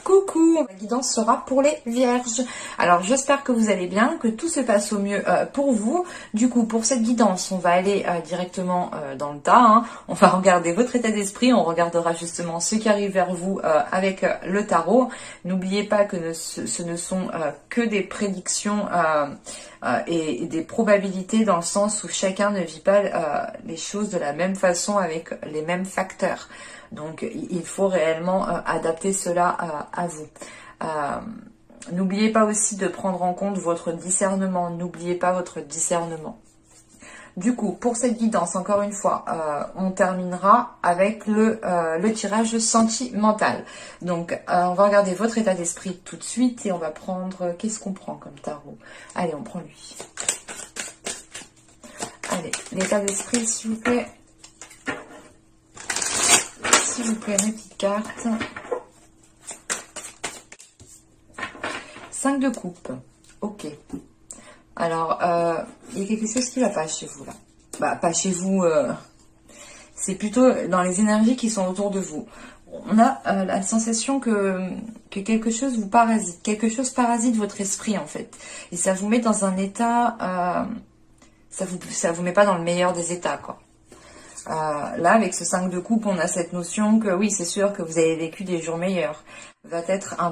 Coucou, la guidance sera pour les vierges. Alors j'espère que vous allez bien, que tout se passe au mieux pour vous. Du coup, pour cette guidance, on va aller directement dans le tas. Hein. On va regarder votre état d'esprit, on regardera justement ce qui arrive vers vous avec le tarot. N'oubliez pas que ce ne sont que des prédictions et des probabilités, dans le sens où chacun ne vit pas les choses de la même façon avec les mêmes facteurs. Donc il faut réellement adapter cela à vous. N'oubliez pas aussi de prendre en compte votre discernement. N'oubliez pas votre discernement. Du coup, pour cette guidance, encore une fois, on terminera avec le tirage sentimental. Donc, on va regarder votre état d'esprit tout de suite et on va prendre... Qu'est-ce qu'on prend comme tarot? Allez, on prend lui. Allez, l'état d'esprit, s'il vous plaît. S'il vous plaît, mes petites cartes. 5 de coupe. Ok. Alors, il y a quelque chose qui ne va pas chez vous, là. Bah, pas chez vous. C'est plutôt dans les énergies qui sont autour de vous. On a la sensation que quelque chose vous parasite. Quelque chose parasite votre esprit, en fait. Et ça vous met dans un état... ça vous met pas dans le meilleur des états, quoi. Là, avec ce 5 de coupe, on a cette notion que oui, c'est sûr que vous avez vécu des jours meilleurs. Va être un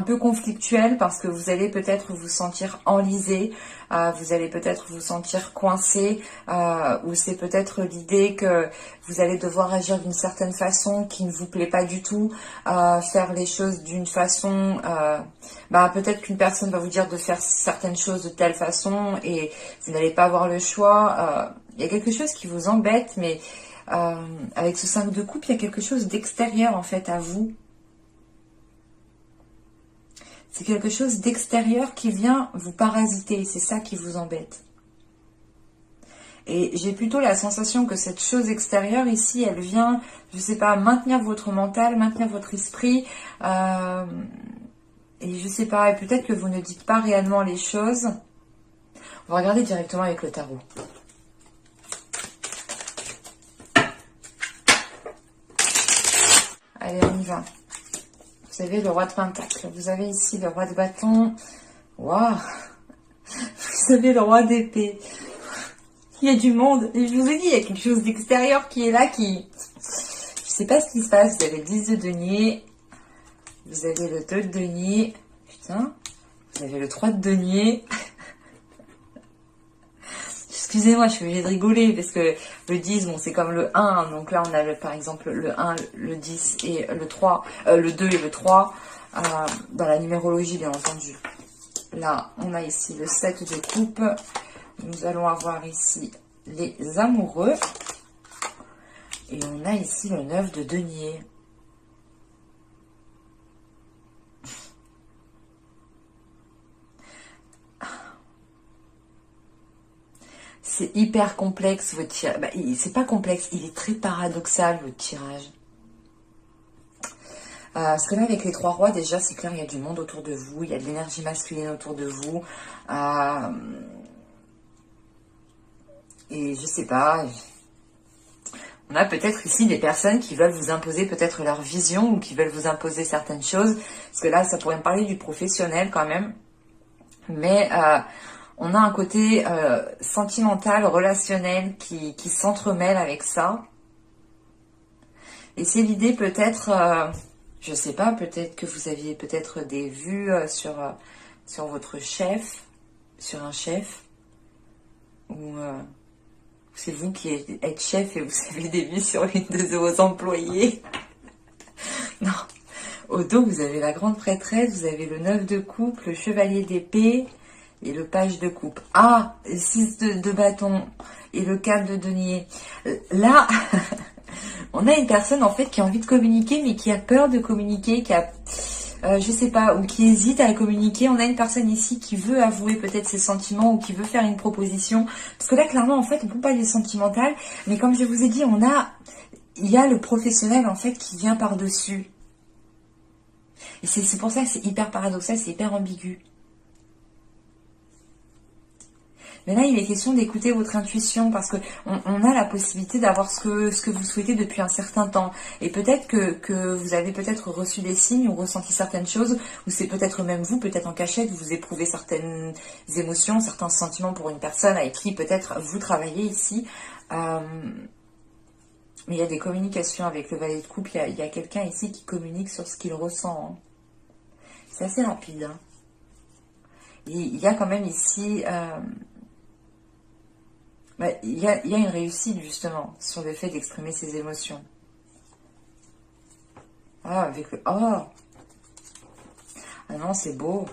peu conflictuel parce que vous allez peut-être vous sentir enlisé, vous allez peut-être vous sentir coincé, ou c'est peut-être l'idée que vous allez devoir agir d'une certaine façon qui ne vous plaît pas du tout, faire les choses d'une façon... peut-être qu'une personne va vous dire de faire certaines choses de telle façon et vous n'allez pas avoir le choix. Il y a quelque chose qui vous embête, mais avec ce 5 de coupe, il y a quelque chose d'extérieur en fait à vous. C'est quelque chose d'extérieur qui vient vous parasiter, c'est ça qui vous embête. Et j'ai plutôt la sensation que cette chose extérieure ici, elle vient, je sais pas, maintenir votre mental, maintenir votre esprit, et je sais pas, et peut-être que vous ne dites pas réellement les choses. On va regarder directement avec le tarot. Allez, on y va. Vous avez le roi de pentacle. Vous avez ici le roi de bâton. Waouh! Vous avez le roi d'épée. Il y a du monde. Et je vous ai dit, il y a quelque chose d'extérieur qui est là, qui... Je sais pas ce qui se passe. Vous avez le 10 de denier. Vous avez le 2 de denier. Putain. Vous avez le 3 de denier. Excusez-moi, je suis obligée de rigoler parce que le 10, bon, c'est comme le 1. Donc là, on a par exemple le 1, le 10 et le 3, le 2 et le 3 dans la numérologie, bien entendu. Là, on a ici le 7 de coupe. Nous allons avoir ici les amoureux. Et on a ici le 9 de denier. C'est hyper complexe votre tirage. C'est pas complexe, il est très paradoxal votre tirage. Parce que là, avec les 3 rois, déjà, c'est clair, il y a du monde autour de vous, il y a de l'énergie masculine autour de vous. Et je sais pas, on a peut-être ici des personnes qui veulent vous imposer peut-être leur vision ou qui veulent vous imposer certaines choses. Parce que là, ça pourrait me parler du professionnel quand même. Mais... on a un côté sentimental, relationnel qui s'entremêle avec ça. Et c'est l'idée peut-être, je sais pas, peut-être que vous aviez peut-être des vues sur votre chef, sur un chef. Ou c'est vous qui êtes chef et vous avez des vues sur une de vos employés. Non. Au dos, vous avez la grande prêtresse, vous avez le 9 de coupe, le chevalier d'épée... et le page de coupe. Ah, 6 de bâton et le 4 de denier. Là, on a une personne en fait qui a envie de communiquer, mais qui a peur de communiquer, qui a, je sais pas, ou qui hésite à communiquer. On a une personne ici qui veut avouer peut-être ses sentiments ou qui veut faire une proposition. Parce que là, clairement, en fait, on ne peut pas aller sentimental. Mais comme je vous ai dit, il y a le professionnel en fait qui vient par-dessus. Et c'est pour ça que c'est hyper paradoxal, c'est hyper ambigu. Mais là, il est question d'écouter votre intuition parce que on a la possibilité d'avoir ce que vous souhaitez depuis un certain temps. Et peut-être que vous avez peut-être reçu des signes ou ressenti certaines choses, ou c'est peut-être même vous, peut-être en cachette, vous éprouvez certaines émotions, certains sentiments pour une personne avec qui peut-être vous travaillez ici. Mais il y a des communications avec le valet de coupe. Il y a quelqu'un ici qui communique sur ce qu'il ressent. Hein. C'est assez rapide. Hein. Il y a quand même ici... il y a une réussite justement sur le fait d'exprimer ses émotions. Ah, avec le... Oh! Ah non, c'est beau.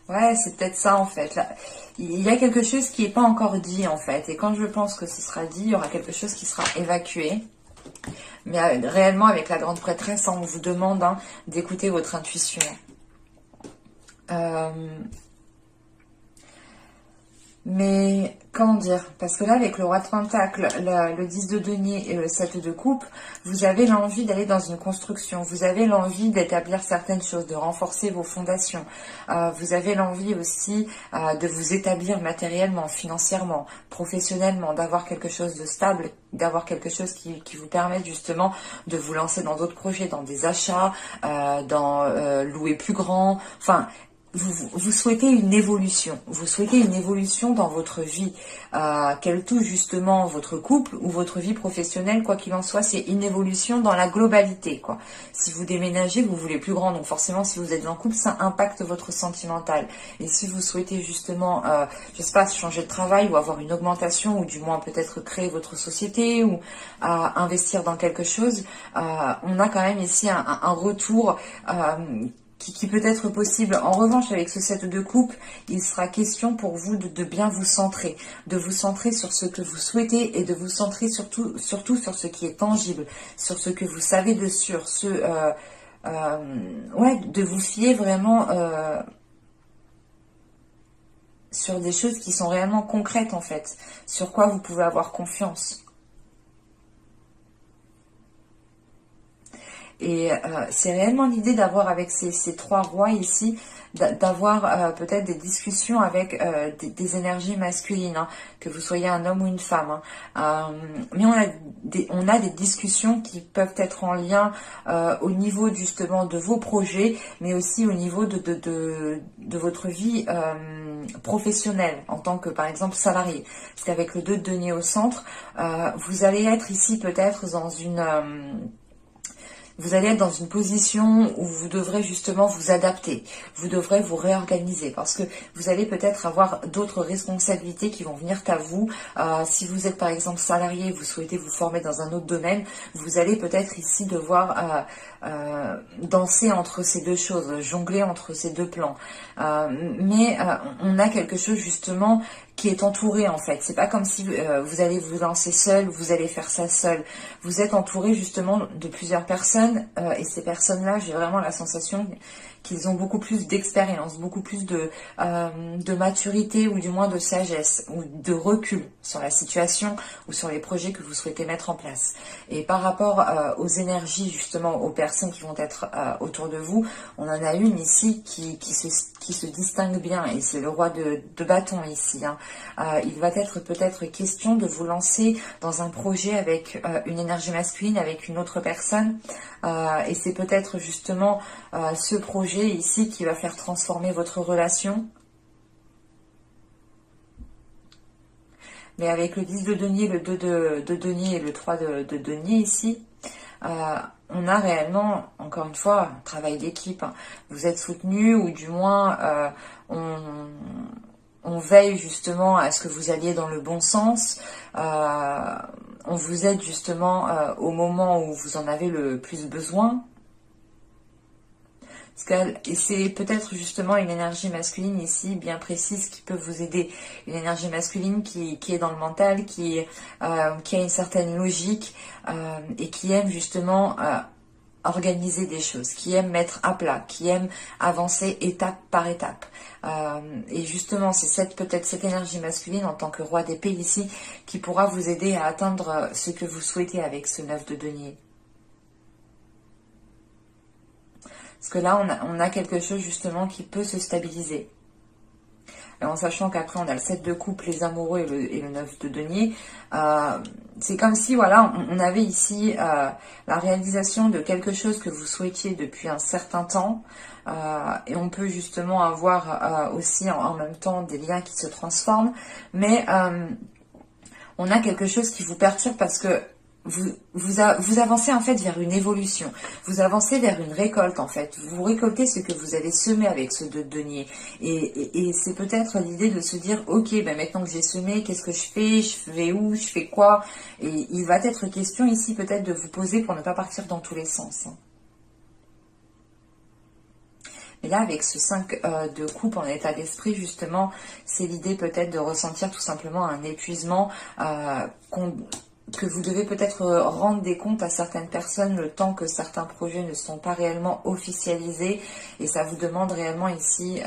Ouais, c'est peut-être ça en fait. Là, il y a quelque chose qui n'est pas encore dit en fait. Et quand je pense que ce sera dit, il y aura quelque chose qui sera évacué. Mais réellement, avec la grande prêtresse, on vous demande hein, d'écouter votre intuition. Mais, comment dire, parce que là, avec le roi de Pentacle, le 10 de denier et le 7 de coupe, vous avez l'envie d'aller dans une construction, vous avez l'envie d'établir certaines choses, de renforcer vos fondations, vous avez l'envie aussi de vous établir matériellement, financièrement, professionnellement, d'avoir quelque chose de stable, d'avoir quelque chose qui vous permette justement de vous lancer dans d'autres projets, dans des achats, dans louer plus grand, enfin... Vous souhaitez une évolution, vous souhaitez une évolution dans votre vie, qu'elle touche justement votre couple ou votre vie professionnelle, quoi qu'il en soit, c'est une évolution dans la globalité, quoi. Si vous déménagez, vous voulez plus grand, donc forcément si vous êtes en couple, ça impacte votre sentimental. Et si vous souhaitez justement, je sais pas, changer de travail ou avoir une augmentation, ou du moins peut-être créer votre société, ou investir dans quelque chose, on a quand même ici un retour qui peut être possible. En revanche, avec ce 7 de coupe, il sera question pour vous de bien vous centrer, de vous centrer sur ce que vous souhaitez et de vous centrer surtout sur ce qui est tangible, sur ce que vous savez de sûr, ouais, de vous fier vraiment sur des choses qui sont réellement concrètes en fait, sur quoi vous pouvez avoir confiance. Et c'est réellement l'idée d'avoir avec ces trois rois ici, d'avoir peut-être des discussions avec des énergies masculines, hein, que vous soyez un homme ou une femme. Hein. Mais on a des discussions qui peuvent être en lien au niveau justement de vos projets, mais aussi au niveau de votre vie professionnelle en tant que par exemple salarié. Parce qu'avec le 2 de denier au centre, vous allez être ici peut-être dans une... vous allez être dans une position où vous devrez justement vous adapter, vous devrez vous réorganiser parce que vous allez peut-être avoir d'autres responsabilités qui vont venir à vous. Si vous êtes par exemple salarié, vous souhaitez vous former dans un autre domaine, vous allez peut-être ici devoir danser entre ces deux choses, jongler entre ces deux plans. Mais on a quelque chose justement qui est entouré en fait. C'est pas comme si vous allez vous lancer seul, vous allez faire ça seul. Vous êtes entouré justement de plusieurs personnes et ces personnes-là, j'ai vraiment la sensation qu'ils ont beaucoup plus d'expérience, beaucoup plus de maturité ou du moins de sagesse ou de recul sur la situation ou sur les projets que vous souhaitez mettre en place. Et par rapport aux énergies justement, aux personnes qui vont être autour de vous, on en a une ici qui se distingue bien et c'est le roi de bâton ici. Hein. Il va être peut-être question de vous lancer dans un projet avec une énergie masculine, avec une autre personne et c'est peut-être justement ce projet ici qui va faire transformer votre relation. Mais avec le 10 de denier, le 2 de denier et le 3 de denier ici, on a réellement, encore une fois, un travail d'équipe. Hein. Vous êtes soutenu ou du moins on veille justement à ce que vous alliez dans le bon sens. On vous aide justement au moment où vous en avez le plus besoin. Et c'est peut-être justement une énergie masculine ici bien précise qui peut vous aider. Une énergie masculine qui est dans le mental, qui a une certaine logique et qui aime justement organiser des choses, qui aime mettre à plat, qui aime avancer étape par étape. Et justement, c'est peut-être cette énergie masculine en tant que roi d'épée ici qui pourra vous aider à atteindre ce que vous souhaitez avec ce 9 de denier. Parce que là, on a quelque chose justement qui peut se stabiliser. Et en sachant qu'après, on a le 7 de coupe, les amoureux et le 9 de denier. C'est comme si, voilà, on avait ici la réalisation de quelque chose que vous souhaitiez depuis un certain temps. Et on peut justement avoir aussi en même temps des liens qui se transforment. Mais on a quelque chose qui vous perturbe parce que vous avancez en fait vers une évolution. Vous avancez vers une récolte en fait. Vous récoltez ce que vous avez semé avec ce 2 de denier. Et c'est peut-être l'idée de se dire, ok, ben maintenant que j'ai semé, qu'est-ce que je fais? Je vais où? Je fais quoi? Et il va être question ici peut-être de vous poser pour ne pas partir dans tous les sens. Et là, avec ce 5 de coupe en état d'esprit, justement, c'est l'idée peut-être de ressentir tout simplement un épuisement que vous devez peut-être rendre des comptes à certaines personnes le temps que certains projets ne sont pas réellement officialisés. Et ça vous demande réellement ici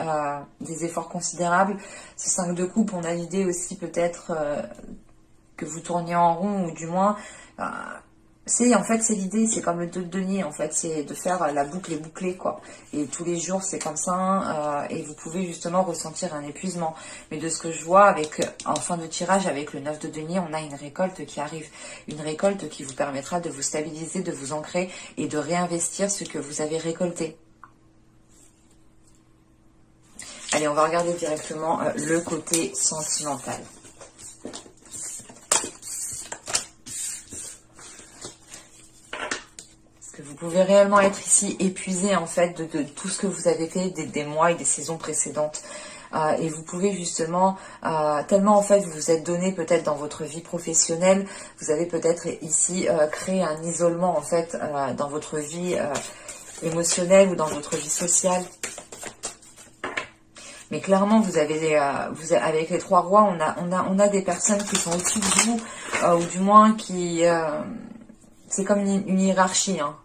des efforts considérables. Ce 5 de coupe, on a l'idée aussi peut-être que vous tourniez en rond, ou du moins... en fait, c'est l'idée, c'est comme le 2 de denier, en fait, c'est de faire la boucle et bouclée, quoi. Et tous les jours, c'est comme ça, et vous pouvez justement ressentir un épuisement. Mais de ce que je vois, en fin de tirage, avec le 9 de denier, on a une récolte qui arrive. Une récolte qui vous permettra de vous stabiliser, de vous ancrer et de réinvestir ce que vous avez récolté. Allez, on va regarder directement le côté sentimental. Vous pouvez réellement être ici épuisé en fait de tout ce que vous avez fait des mois et des saisons précédentes. Et vous pouvez justement, tellement en fait vous vous êtes donné peut-être dans votre vie professionnelle, vous avez peut-être ici créé un isolement en fait dans votre vie émotionnelle ou dans votre vie sociale. Mais clairement, vous avez avec les 3 rois, on a des personnes qui sont au-dessus de vous, ou du moins qui... c'est comme une hiérarchie, hein.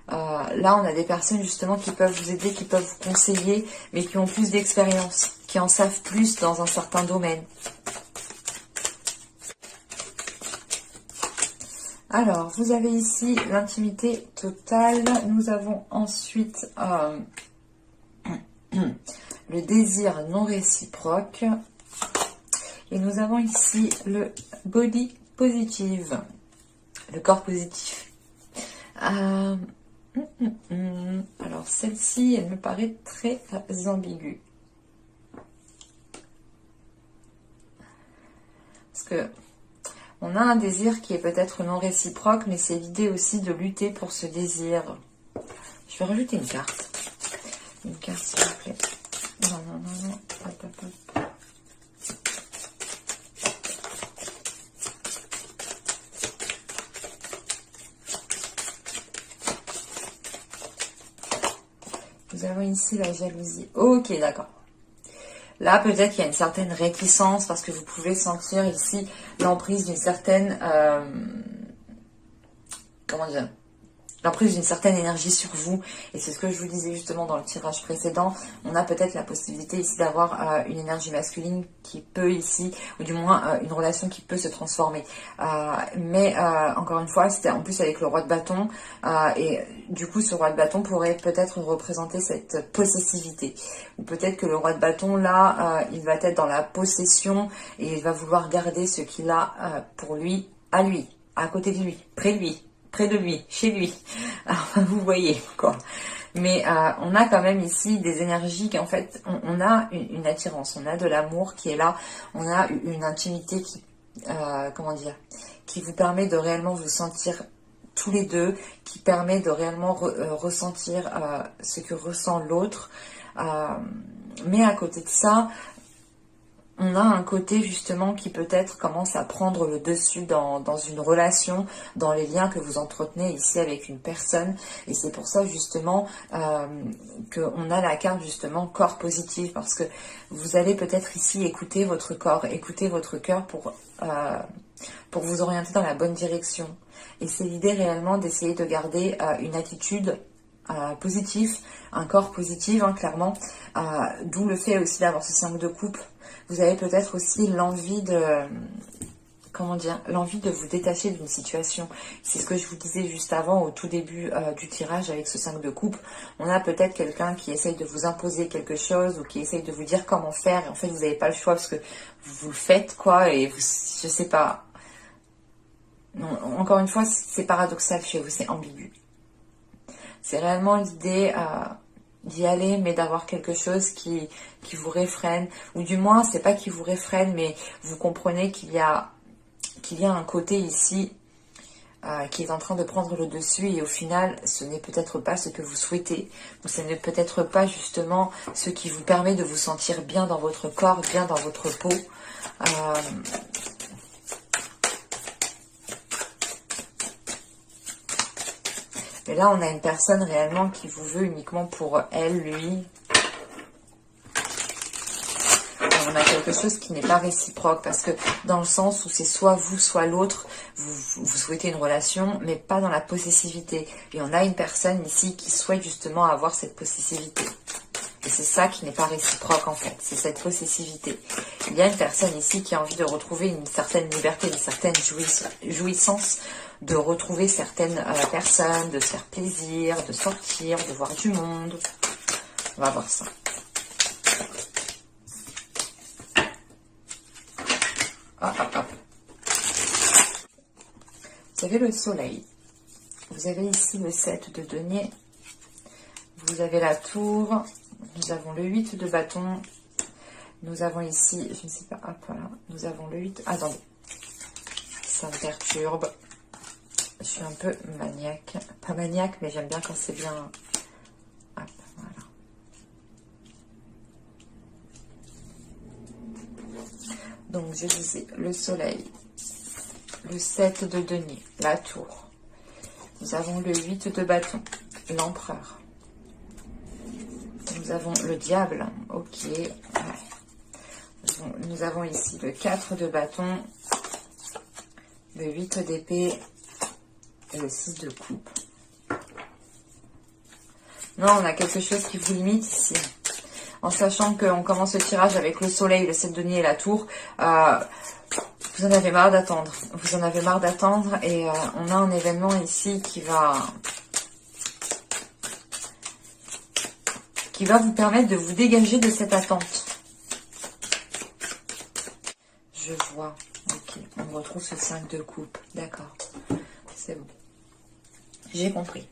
Là, on a des personnes justement qui peuvent vous aider, qui peuvent vous conseiller, mais qui ont plus d'expérience, qui en savent plus dans un certain domaine. Alors, vous avez ici l'intimité totale. Nous avons ensuite le désir non réciproque. Et nous avons ici le body positive, le corps positif. Alors celle-ci, elle me paraît très ambiguë. Parce que on a un désir qui est peut-être non réciproque, mais c'est l'idée aussi de lutter pour ce désir. Je vais rajouter une carte. Une carte, s'il vous plaît. Non. Hop. Nous avons ici la jalousie. Ok, d'accord. Là, peut-être qu'il y a une certaine réticence parce que vous pouvez sentir ici l'emprise d'une certaine... comment dire ? L'emprise d'une certaine énergie sur vous. Et c'est ce que je vous disais justement dans le tirage précédent. On a peut-être la possibilité ici d'avoir une énergie masculine qui peut ici, ou du moins une relation qui peut se transformer. Mais encore une fois, c'était en plus avec le roi de bâton. Et du coup, ce roi de bâton pourrait peut-être représenter cette possessivité. Ou peut-être que le roi de bâton, là, il va être dans la possession et il va vouloir garder ce qu'il a pour lui, à côté de lui, près de lui, chez lui. Alors, vous voyez, quoi. Mais on a quand même ici des énergies qui, en fait, on a une attirance, on a de l'amour qui est là, on a une intimité qui, comment dire, qui vous permet de réellement vous sentir tous les deux, qui permet de réellement ressentir ce que ressent l'autre. Mais à côté de ça, on a un côté justement qui peut-être commence à prendre le dessus dans une relation, dans les liens que vous entretenez ici avec une personne. Et c'est pour ça justement qu'on a la carte justement corps positif, parce que vous allez peut-être ici écouter votre corps, écouter votre cœur pour vous orienter dans la bonne direction. Et c'est l'idée réellement d'essayer de garder une attitude positive, un corps positif, hein, clairement. D'où le fait aussi d'avoir ce 5 de coupe. Vous avez peut-être aussi l'envie de comment dire, l'envie de vous détacher d'une situation. C'est ce que je vous disais juste avant, au tout début du tirage avec ce 5 de coupe. On a peut-être quelqu'un qui essaye de vous imposer quelque chose ou qui essaye de vous dire comment faire. Et en fait, vous n'avez pas le choix parce que vous le faites, quoi. Et vous, je sais pas. Non, encore une fois, c'est paradoxal chez vous, c'est ambigu. C'est réellement l'idée d'y aller, mais d'avoir quelque chose qui vous réfrène. Ou du moins, c'est pas qui vous réfrène, mais vous comprenez qu'il y a un côté ici qui est en train de prendre le dessus et au final, ce n'est peut-être pas ce que vous souhaitez. Ou ce n'est peut-être pas justement ce qui vous permet de vous sentir bien dans votre corps, bien dans votre peau. Et là, on a une personne réellement qui vous veut uniquement pour elle, lui. On a quelque chose qui n'est pas réciproque parce que dans le sens où c'est soit vous, soit l'autre, vous souhaitez une relation, mais pas dans la possessivité. Et on a une personne ici qui souhaite justement avoir cette possessivité. Et c'est ça qui n'est pas réciproque en fait, c'est cette possessivité. Il y a une personne ici qui a envie de retrouver une certaine liberté, une certaine jouissance, de retrouver certaines personnes, de se faire plaisir, de sortir, de voir du monde. On va voir ça. Hop, hop, hop. Vous avez le soleil. Vous avez ici le 7 de denier. Vous avez la tour. Nous avons le 8 de bâton. Nous avons ici, je ne sais pas, hop, voilà. Nous avons le 8. Attendez. Ça me perturbe. Je suis un peu maniaque. Pas maniaque, mais j'aime bien quand c'est bien. Hop, voilà. Donc, je disais le soleil, le 7 de denier, la tour. Nous avons le 8 de bâton, l'empereur. Nous avons le diable, ok. Ouais. Nous avons ici le 4 de bâton, le 8 d'épée et le 6 de coupe. Non, on a quelque chose qui vous limite ici. En sachant qu'on commence le tirage avec le soleil, le 7 de denier et la tour, vous en avez marre d'attendre. Vous en avez marre d'attendre et on a un événement ici qui va vous permettre de vous dégager de cette attente. Je vois. Ok, on retrouve ce 5 de coupe. D'accord, c'est bon. J'ai compris.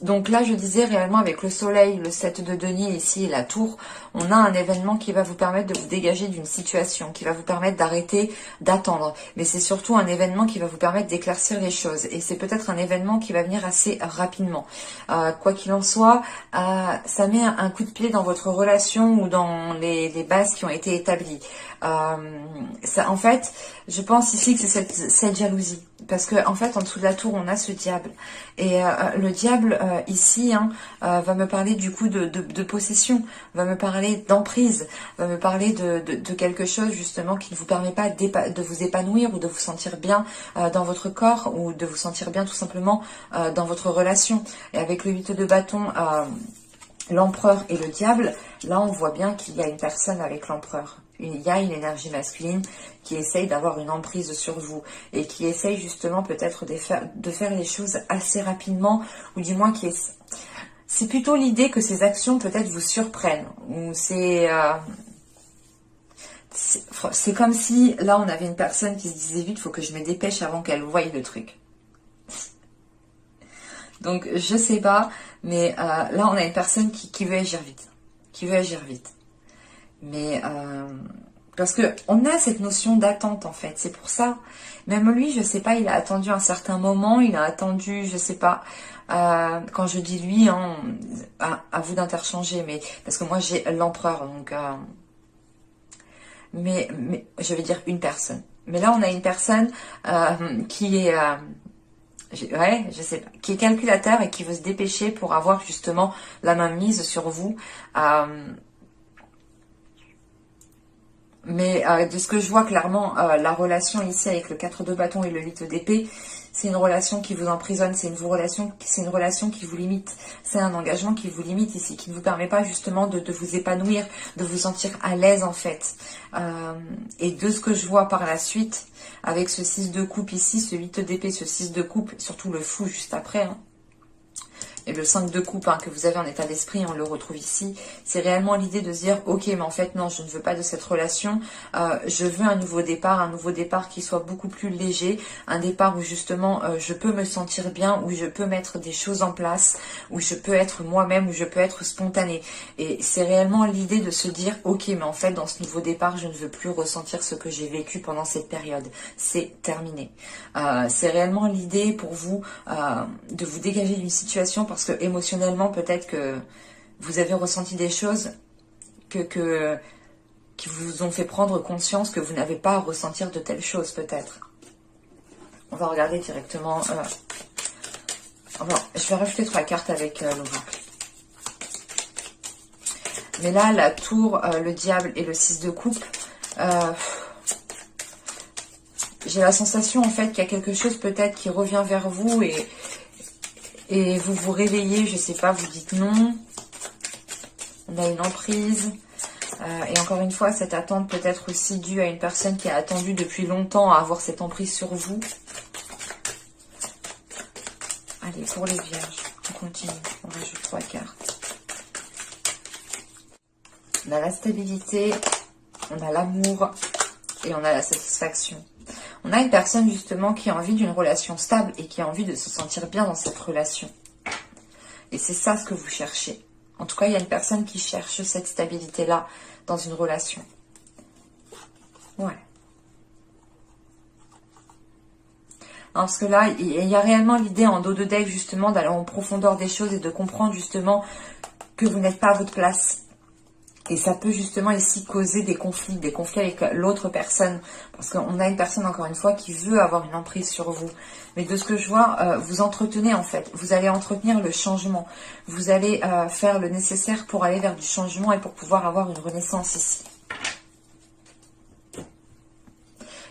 Donc là, je disais réellement avec le soleil, le 7 de denier ici et la tour, on a un événement qui va vous permettre de vous dégager d'une situation, qui va vous permettre d'arrêter d'attendre. Mais c'est surtout un événement qui va vous permettre d'éclaircir les choses. Et c'est peut-être un événement qui va venir assez rapidement. Quoi qu'il en soit, ça met un coup de pied dans votre relation ou dans les bases qui ont été établies. Ça, en fait, je pense ici que c'est cette jalousie. Parce que en fait, en dessous de la tour, on a ce diable. Et le diable, ici, va me parler du coup de possession, va me parler d'emprise, va me parler de quelque chose justement qui ne vous permet pas de vous épanouir ou de vous sentir bien dans votre corps ou de vous sentir bien tout simplement dans votre relation. Et avec le 8 de bâton, l'empereur et le diable, là on voit bien qu'il y a une personne avec l'empereur. Il y a une énergie masculine qui essaye d'avoir une emprise sur vous et qui essaye justement peut-être de faire les choses assez rapidement ou du moins c'est plutôt l'idée que ces actions peut-être vous surprennent ou c'est comme si là on avait une personne qui se disait vite, il faut que je me dépêche avant qu'elle voie le truc. Donc je sais pas, mais là on a une personne qui veut agir vite, mais parce que on a cette notion d'attente en fait, c'est pour ça. Même lui, je sais pas, il a attendu un certain moment, il a attendu, je sais pas. Quand je dis lui, à vous d'interchanger, mais parce que moi j'ai l'empereur, donc mais je vais dire une personne. Mais là on a une personne qui est ouais, je sais pas, qui est calculateur et qui veut se dépêcher pour avoir justement la main mise sur vous. Mais de ce que je vois clairement, la relation ici avec le 4 de bâton et le 8 d'épée, c'est une relation qui vous emprisonne, c'est une relation qui vous limite. C'est un engagement qui vous limite ici, qui ne vous permet pas justement de vous épanouir, de vous sentir à l'aise en fait. Et de ce que je vois par la suite, avec ce 6 de coupe ici, ce 8 d'épée, ce 6 de coupe, surtout le fou juste après, hein, et le 5 de coupe que vous avez en état d'esprit, on le retrouve ici, c'est réellement l'idée de se dire, ok, mais en fait, non, je ne veux pas de cette relation, je veux un nouveau départ qui soit beaucoup plus léger, un départ où justement, je peux me sentir bien, où je peux mettre des choses en place, où je peux être moi-même, où je peux être spontanée. Et c'est réellement l'idée de se dire, ok, mais en fait, dans ce nouveau départ, je ne veux plus ressentir ce que j'ai vécu pendant cette période. C'est terminé. C'est réellement l'idée pour vous de vous dégager d'une situation parce que émotionnellement, peut-être que vous avez ressenti des choses qui vous ont fait prendre conscience que vous n'avez pas à ressentir de telles choses, peut-être. On va regarder directement. Je vais rajouter 3 cartes avec l'oracle. Mais là, la tour, le diable et le 6 de coupe, j'ai la sensation en fait qu'il y a quelque chose peut-être qui revient vers vous et vous vous réveillez, je sais pas, vous dites non. On a une emprise. Et encore une fois, cette attente peut être aussi due à une personne qui a attendu depuis longtemps à avoir cette emprise sur vous. Allez, pour les vierges, on continue. On rajoute 3 cartes. On a la stabilité, on a l'amour et on a la satisfaction. On a une personne justement qui a envie d'une relation stable et qui a envie de se sentir bien dans cette relation. Et c'est ça ce que vous cherchez. En tout cas, il y a une personne qui cherche cette stabilité-là dans une relation. Ouais. Parce que là, il y a réellement l'idée en dos de deck justement d'aller en profondeur des choses et de comprendre justement que vous n'êtes pas à votre place. Et ça peut justement ici causer des conflits avec l'autre personne. Parce qu'on a une personne, encore une fois, qui veut avoir une emprise sur vous. Mais de ce que je vois, vous entretenez en fait. Vous allez entretenir le changement. Vous allez faire le nécessaire pour aller vers du changement et pour pouvoir avoir une renaissance ici.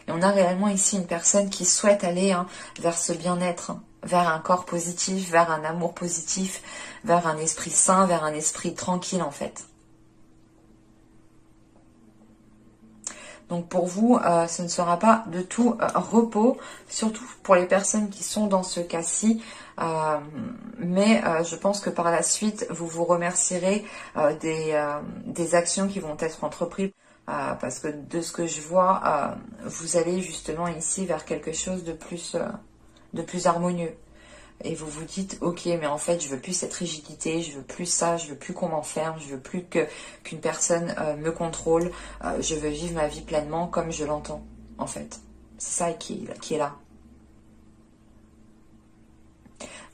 Et on a réellement ici une personne qui souhaite aller vers ce bien-être, vers un corps positif, vers un amour positif, vers un esprit sain, vers un esprit tranquille en fait. Donc pour vous, ce ne sera pas de tout repos, surtout pour les personnes qui sont dans ce cas-ci. Mais je pense que par la suite, vous vous remercierez des actions qui vont être entreprises. Parce que de ce que je vois, vous allez justement ici vers quelque chose de plus harmonieux. Et vous vous dites, ok, mais en fait, je veux plus cette rigidité, je veux plus ça, je veux plus qu'on m'enferme, je veux plus qu'une personne me contrôle. Je veux vivre ma vie pleinement comme je l'entends, en fait. C'est ça qui est là.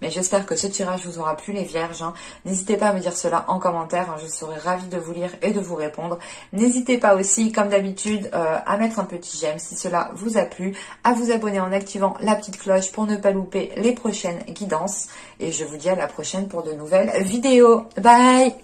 Mais j'espère que ce tirage vous aura plu les vierges. N'hésitez pas à me dire cela en commentaire. Je serai ravie de vous lire et de vous répondre. N'hésitez pas aussi, comme d'habitude, à mettre un petit j'aime si cela vous a plu. À vous abonner en activant la petite cloche pour ne pas louper les prochaines guidances. Et je vous dis à la prochaine pour de nouvelles vidéos. Bye!